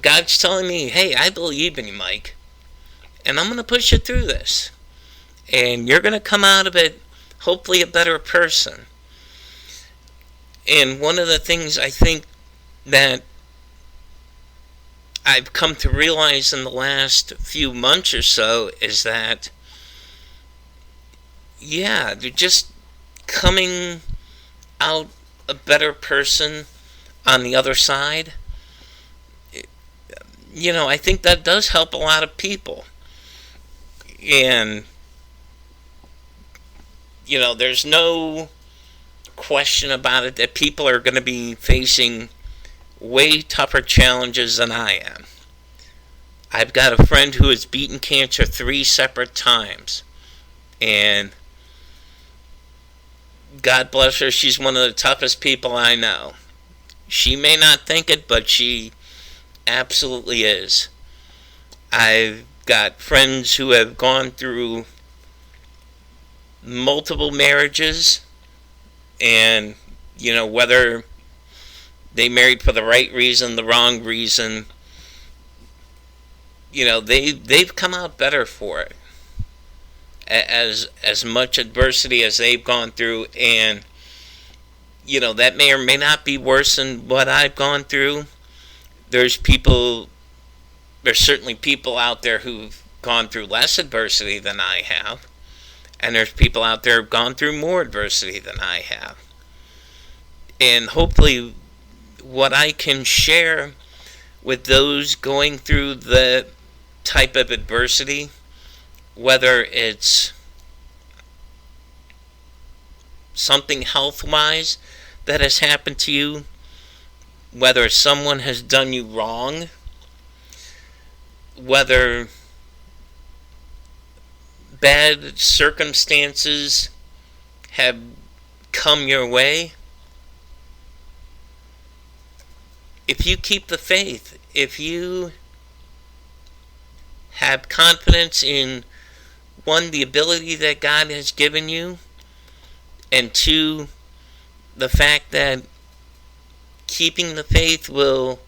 God's telling me, hey, I believe in you, Mike, and I'm going to push you through this, and you're going to come out of it hopefully a better person. And one of the things I think that I've come to realize in the last few months or so is that, yeah, they're just coming out a better person on the other side. You know, I think that does help a lot of people. And, you know, there's no question about it that people are going to be facing way tougher challenges than I am. I've got a friend who has beaten cancer 3 separate times. And God bless her, she's one of the toughest people I know. She may not think it, but she absolutely is. I've got friends who have gone through multiple marriages, and, you know, whether they married for the right reason, the wrong reason, you know, they've come out better for it. As much adversity as they've gone through, and, you know, that may or may not be worse than what I've gone through. There's certainly people out there who've gone through less adversity than I have, and there's people out there who've gone through more adversity than I have. And hopefully what I can share with those going through the type of adversity, whether it's something health-wise that has happened to you, whether someone has done you wrong, whether bad circumstances have come your way, if you keep the faith, if you have confidence in, one, the ability that God has given you, and two, the fact that keeping the faith will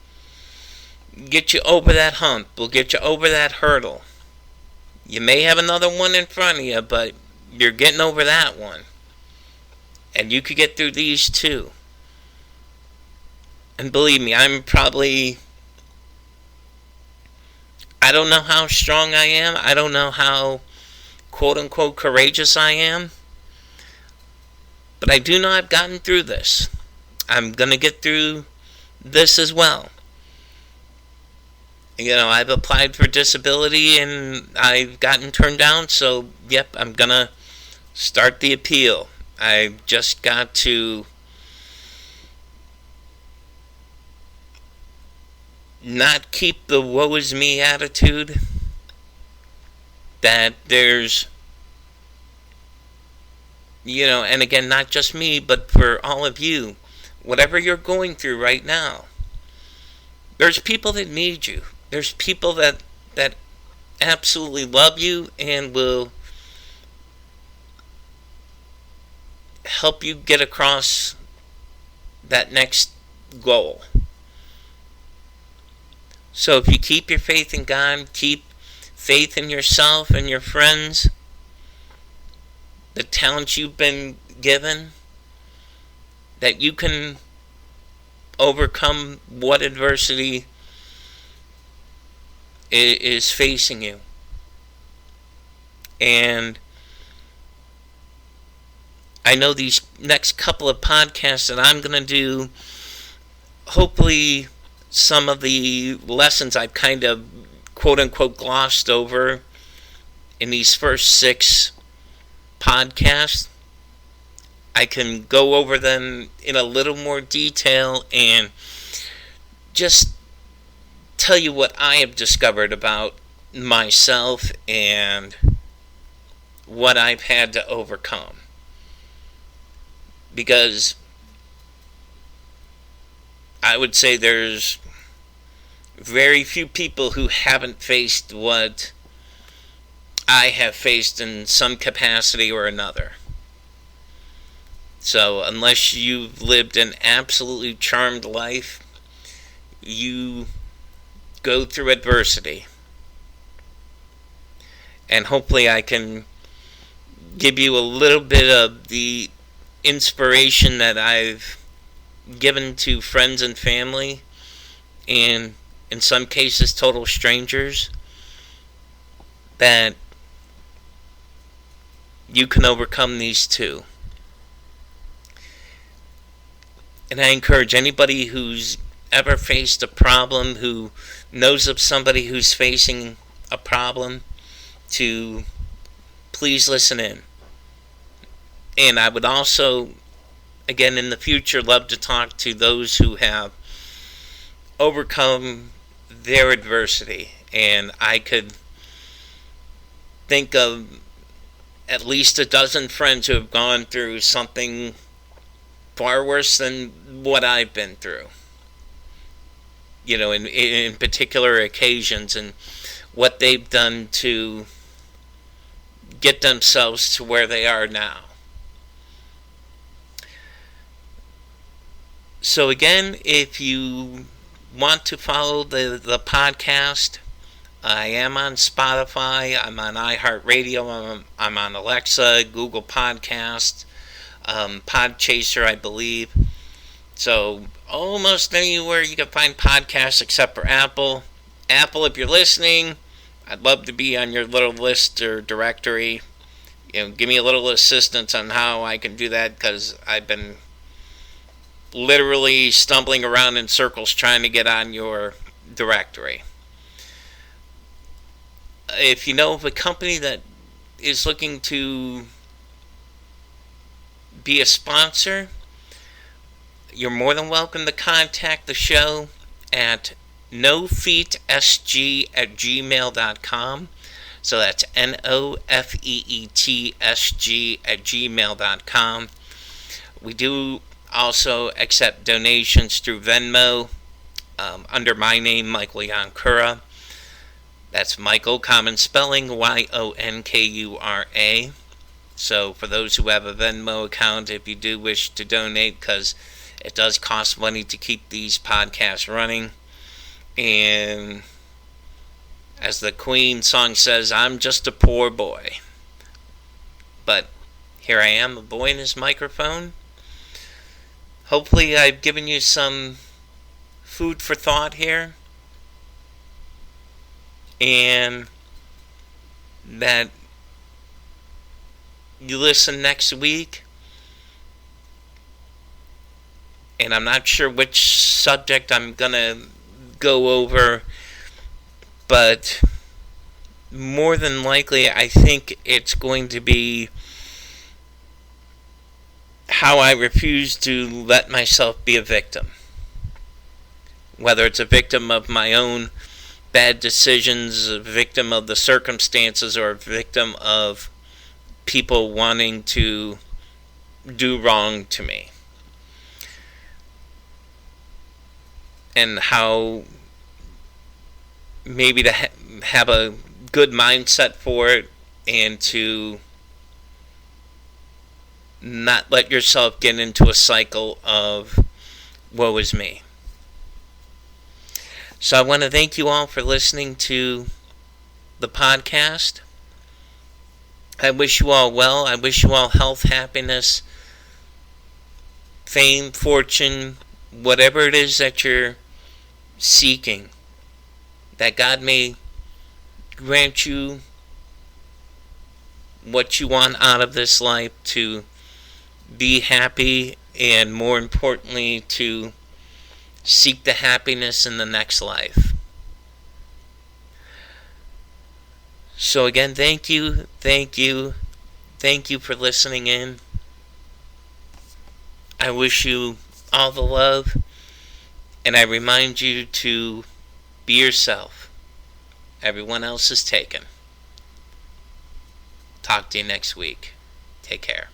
get you over that hump, will get you over that hurdle. You may have another one in front of you, but you're getting over that one. And you could get through these too. And believe me, I don't know how strong I am. I don't know how quote-unquote courageous I am. But I do know I've gotten through this. I'm going to get through this as well. You know, I've applied for disability and I've gotten turned down, so yep, I'm going to start the appeal. I've just got to not keep the woe is me attitude, that there's, you know, and again, not just me, but for all of you, whatever you're going through right now, there's people that need you. There's people that absolutely love you and will help you get across that next goal. So if you keep your faith in God, keep faith in yourself and your friends, the talents you've been given, that you can overcome what adversity is facing you. And I know these next couple of podcasts that I'm going to do, hopefully some of the lessons I've kind of quote-unquote glossed over in these first 6 podcasts, I can go over them in a little more detail and just tell you what I have discovered about myself and what I've had to overcome. Because I would say there's very few people who haven't faced what I have faced in some capacity or another. So unless you've lived an absolutely charmed life, you go through adversity. And hopefully I can give you a little bit of the inspiration that I've given to friends and family, and in some cases total strangers, that you can overcome these too. And I encourage anybody who's ever faced a problem, who knows of somebody who's facing a problem, to please listen in. And I would also, again, in the future, love to talk to those who have overcome their adversity. And I could think of at least a dozen friends who have gone through something far worse than what I've been through. In particular occasions, and what they've done to get themselves to where they are now. So again, if you want to follow the podcast, I am on Spotify, I'm on iHeartRadio, I'm on Alexa, Google Podcasts, Podchaser, I believe. So almost anywhere you can find podcasts except for Apple. Apple, if you're listening, I'd love to be on your little list or directory. Give me a little assistance on how I can do that, because I've been literally stumbling around in circles trying to get on your directory. If you know of a company that is looking to be a sponsor, you're more than welcome to contact the show at nofeetsg@gmail.com. So that's nofeetsg@gmail.com. We do also accept donations through Venmo under my name, Michael Yonkura. That's Michael, common spelling, Yonkura. So for those who have a Venmo account, if you do wish to donate, because it does cost money to keep these podcasts running. And as the Queen song says, I'm just a poor boy. But here I am, a boy in his microphone. Hopefully I've given you some food for thought here. And that you listen next week. And I'm not sure which subject I'm going to go over, but more than likely I think it's going to be how I refuse to let myself be a victim. Whether it's a victim of my own bad decisions, a victim of the circumstances, or a victim of people wanting to do wrong to me. And how maybe to have a good mindset for it, and to not let yourself get into a cycle of woe is me. So I want to thank you all for listening to the podcast. I wish you all well. I wish you all health, happiness, fame, fortune, whatever it is that you're seeking, that God may grant you what you want out of this life, to be happy, and more importantly, to seek the happiness in the next life. So again, thank you for listening in. I wish you all the love, and I remind you to be yourself. Everyone else is taken. Talk to you next week. Take care.